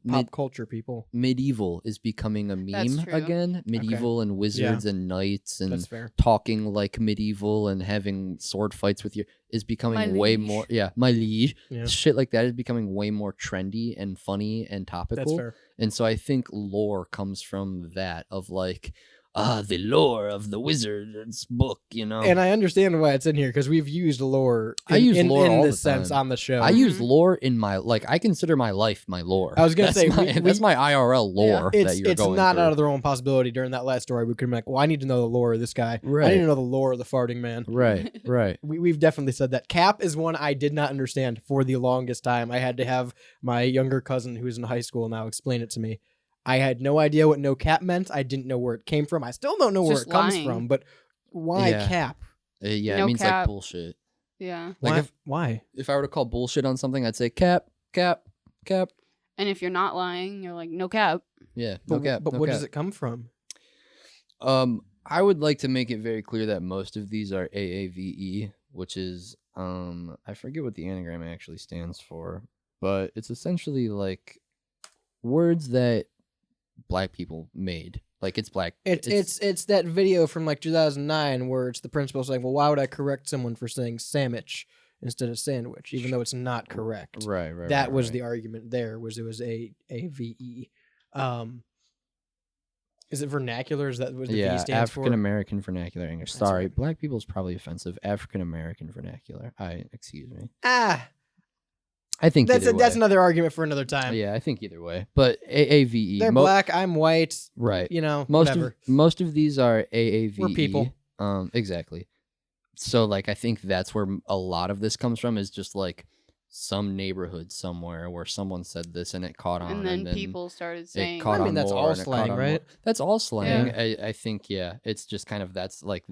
pop culture people. medieval is becoming a That's meme true. again. Medieval and wizards and knights and That's fair. talking like medieval and having sword fights with you is becoming My way liege. more. Yeah, my liege. Yeah. Shit like that is becoming way more trendy and funny and topical. That's fair. And so I think lore comes from that of like, the lore of the wizard's book, you know. And I understand why it's in here because we've used lore. I use lore in all this the time. sense on the show. I use lore in my I consider my life my lore. I was gonna say that's my IRL lore that you're it's going not through. out of the realm of possibility. During that last story, we could be like, well, I need to know the lore of this guy. Right. I need to know the lore of the farting man. Right. We've definitely said that. Cap is one I did not understand for the longest time. I had to have my younger cousin, who's in high school now, explain it to me. I had no idea what no cap meant. I didn't know where it came from. I still don't know where it comes from, but why cap? Yeah, No it means cap. like bullshit. Yeah. Like why? If I were to call bullshit on something, I'd say cap. And if you're not lying, you're like, no cap. Yeah, no cap. But no where cap. does it come from? I would like to make it very clear that most of these are AAVE, which is I forget what the anagram actually stands for, but it's essentially like words that black people made. Like it's black. It's that video from like 2009 where it's the principal saying, "Well, why would I correct someone for saying sandwich instead of sandwich, even though it's not correct?" Right. That was the argument. There was it was AVE. Is it vernacular? Is that what the V stands for? African American vernacular English. Sorry, black people is probably offensive. African American vernacular. Excuse me. I think that's either way. that's another argument for another time. Yeah, I think either way. But AAVE. They're black. I'm white. Right. You know, most of these are AAVE. We're people. Exactly. So like I think that's where a lot of this comes from, is just like some neighborhood somewhere where someone said this and it caught on, and then people started saying, I mean, that's all slang, right? That's all slang. Yeah. I think, yeah, it's just kind of, that's like,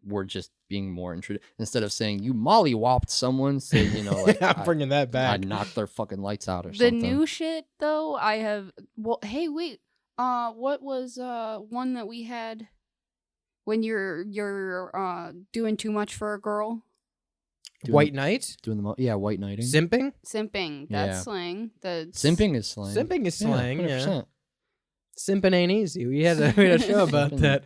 we're just being more instead of saying you mollywopped someone, say, you know, like I'm bringing that back. I knocked their fucking lights out or the something. new shit though, I have. Well, hey, wait. What was one that we had when you're doing too much for a girl? White knight? White knighting. Simping? Simping. That's slang. Simping is slang. Simping is slang, yeah. 100%. Simping ain't easy. We had a show about that.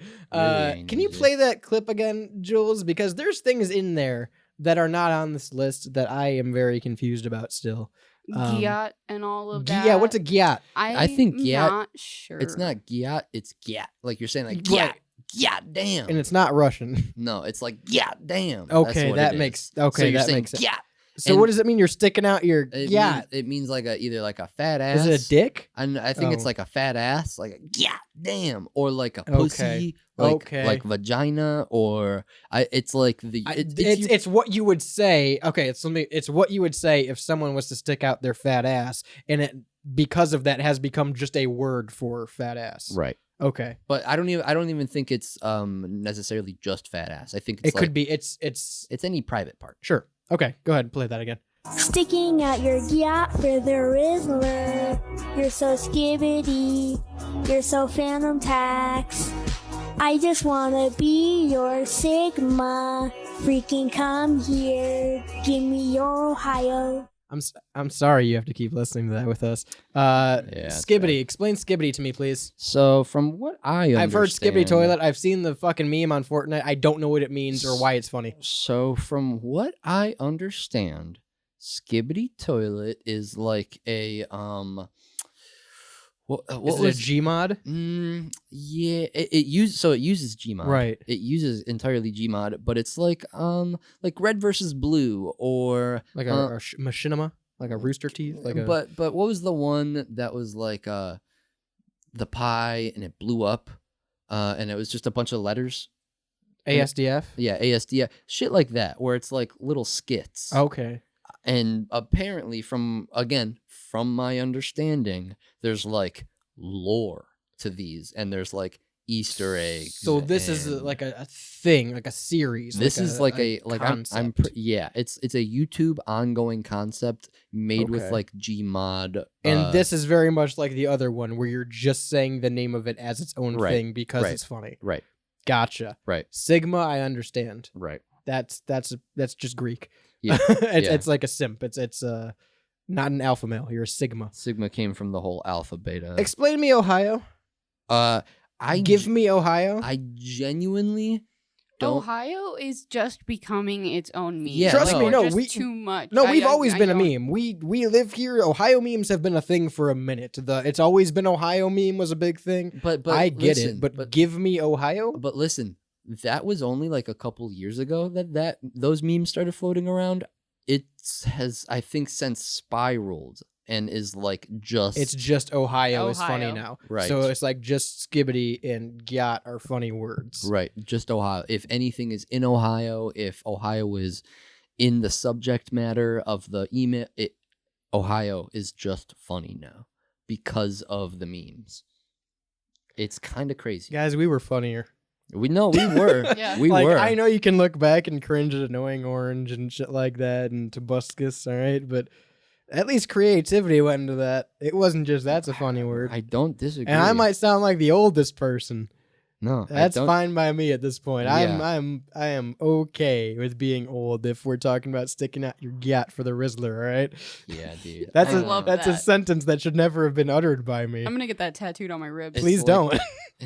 Can you play that clip again, Jules? Because there's things in there that are not on this list that I am very confused about still. Gyatt and all of that. Yeah, what's a Gyatt? I think Gyatt. Not sure. It's not Gyatt. It's Gyatt. Like you're saying, like Right. Gyatt, damn. And it's not Russian. No, it's like Gyatt, damn. Okay, That's that makes makes so you're that saying makes sense. Gyatt. So And what does it mean? You're sticking out your Gyatt? It means like either like a fat ass. Is it a dick? I think it's Oh. like a fat ass, like a Gyatt, damn, or like a pussy, Okay. like vagina, or it's like the it's what you would say. Okay, it's what you would say if someone was to stick out their fat ass, and it because of that has become just a word for fat ass. right. Okay, But I don't even think it's necessarily just fat ass. I think it's it could be. It's any private part. sure. Okay, go ahead and play that again. Sticking out your Gyatt for the Rizzler. You're so skibbity. You're so phantom tax. I just wanna be your Sigma. Freaking come here. Give me your Ohio. I'm sorry you have to keep listening to that with us. that's Skibbity, explain Skibbity to me, please. So from what I've heard Skibbity toilet. I've seen the fucking meme on Fortnite. I don't know what it means or why it's funny. So from what I understand, Skibbity toilet is like a what Is it a Gmod? Yeah, it uses Gmod. Right. It uses entirely Gmod, but it's like red versus blue, or Like a machinima? Like a Rooster Teeth? But what was the one that was like the pie and it blew up, and it was just a bunch of letters? ASDF? Yeah, ASDF. Shit like that, where it's like little skits. Okay. And apparently, from my understanding, there's like lore to these, and there's like Easter eggs. So this is like a thing, like a series. This is like a concept. It's a YouTube ongoing concept made with Okay. like Gmod. And this is very much like the other one, where you're just saying the name of it as its own Right, thing because right, it's funny. right, Gotcha. right, Sigma, I understand. right. That's just Greek. Yeah, It's like a simp. It's not an alpha male. You're a sigma. Sigma came from the whole alpha beta. Explain me Ohio. Give me Ohio. I genuinely, don't. Ohio is just becoming its own meme. Yeah, Trust me, no, just too much. No, we've always been a don't- meme. We live here. Ohio memes have been a thing for a minute. It's always been Ohio meme was a big thing. But I get listen, it. But give me Ohio. But listen, that was only like a couple years ago that those memes started floating around. It has, I think, since spiraled and is like just. It's just Ohio is funny Ohio. now. Right. So it's like just Skibbity and Gyatt are funny words. Right, just Ohio. If anything is in Ohio, if Ohio is in the subject matter of the email, Ohio is just funny now because of the memes. It's kind of crazy. Guys, we were funnier. We were. Yeah. We like, were. I know you can look back and cringe at Annoying Orange and shit like that and Tobuscus, all right? But at least creativity went into that. It wasn't just that's a funny word. I don't disagree. And I might sound like the oldest person. No, That's I don't. fine by me at this point. Yeah. I am okay with being old if we're talking about sticking out your Gyatt for the Rizzler, all right? Yeah, dude. That's I a love that's a that. sentence that should never have been uttered by me. I'm gonna get that tattooed on my ribs. Please like- don't.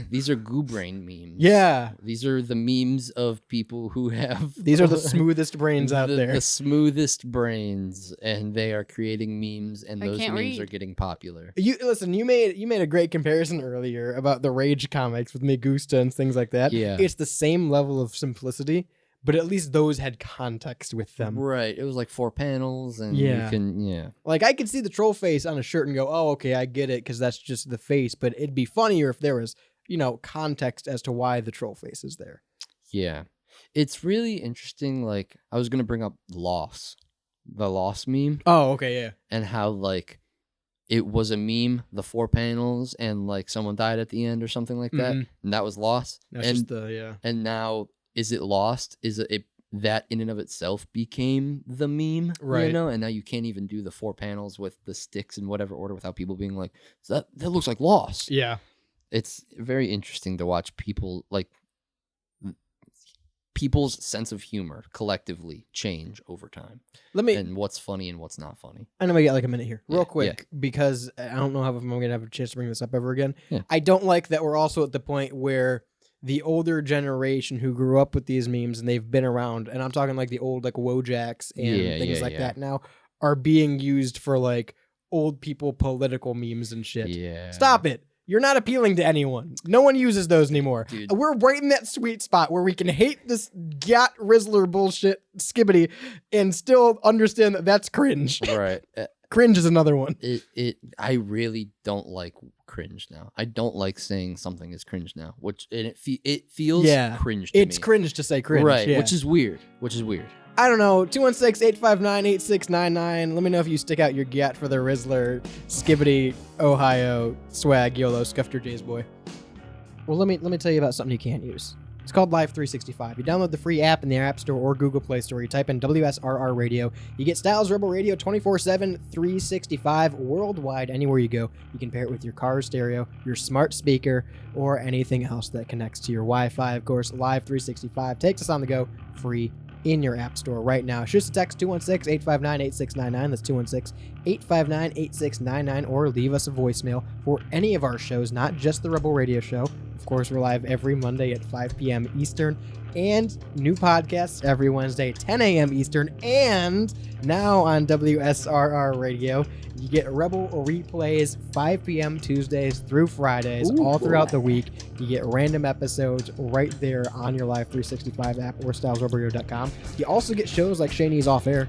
These are goo brain memes. Yeah. These are the memes of people who have. These are the smoothest brains out there. The smoothest brains, and they are creating memes, and I those can't memes read. are getting popular. You listen. You made a great comparison earlier about the Rage comics with Megusta and things like that. Yeah. It's the same level of simplicity, but at least those had context with them. Right. It was like 4 panels, and Yeah. you can, yeah. Like I could see the troll face on a shirt and go, "Oh, okay, I get it," because that's just the face. But it'd be funnier if there was, context as to why the troll face is there. Yeah. It's really interesting. Like, I was going to bring up the Loss meme, Oh, okay, yeah. and how, like, it was a meme, the 4 panels, and, like, someone died at the end or something like that, Mhm. and that was Lost. That's and just the And now, is it Lost? Is it that in and of itself became the meme? Right. And now you can't even do the 4 panels with the sticks in whatever order without people being like, that looks like Lost. yeah. It's very interesting to watch people, like, people's sense of humor collectively change over time, Let me. and what's funny and what's not funny. I'm gonna get like a minute here, real Yeah, quick, because I don't know if I'm gonna have a chance to bring this up ever again. Yeah. I don't like that we're also at the point where the older generation who grew up with these memes and they've been around, and I'm talking like the old like Wojaks and Yeah, things yeah, like yeah. that now, are being used for like old people political memes and shit. Yeah. Stop it. You're not appealing to anyone. No one uses those anymore. Dude. We're right in that sweet spot where we can hate this Gyatt Rizzler bullshit Skibbity and still understand that that's cringe. Right. Cringe is another one. I really don't like cringe now. I don't like saying something is cringe now, it feels cringe to It's me. cringe to say cringe. Right, yeah. which is weird. I don't know. 216-859-8699. Let me know if you stick out your Gyatt for the Rizzler, Skibbity, Ohio, swag, YOLO, scuffed your J's boy. Well, let me tell you about something you can't use. It's called Live 365. You download the free app in the App Store or Google Play Store. You type in WSRR Radio. You get Styles Rebel Radio 24/7, 365 worldwide. Anywhere you go, you can pair it with your car stereo, your smart speaker, or anything else that connects to your Wi-Fi. Of course, Live 365 takes us on the go, free in your App Store right now. Shoot us a text 216-859-8699. That's 216-859-8699, or leave us a voicemail for any of our shows, not just the Rebel Radio Show. Of course, we're live every Monday at 5 p.m. Eastern, and new podcasts every Wednesday at 10 a.m. Eastern, and now on WSRR Radio. You get Rebel replays 5 p.m. Tuesdays through Fridays, all throughout the week. You get random episodes right there on your Live 365 app or stylesrebelradio.com. You also get shows like Shaney's Off Air.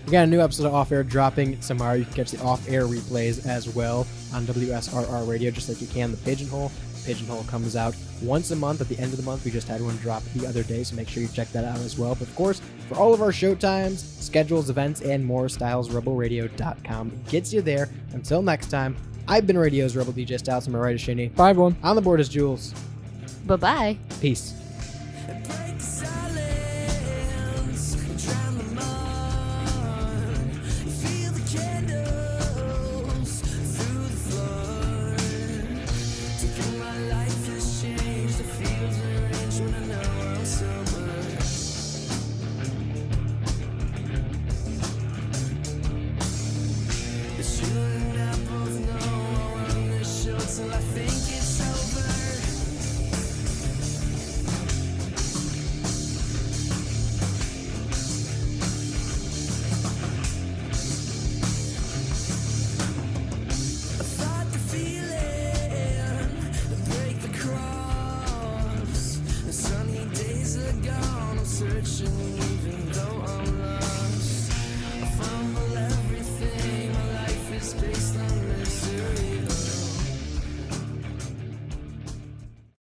We got a new episode of Off Air dropping tomorrow. You can catch the Off Air replays as well on WSRR Radio, just like you can the Pigeonhole. Pigeonhole comes out once a month at the end of the month. We just had one drop the other day, so make sure you check that out as well. But of course, for all of our show times, schedules, events, and more, stylesrebelradio.com gets you there. Until next time, I've been Radio's Rebel DJ Styles. To my right is Shaney. 5-1. On the board is Jules. Bye-bye. Peace. Till I think it's over.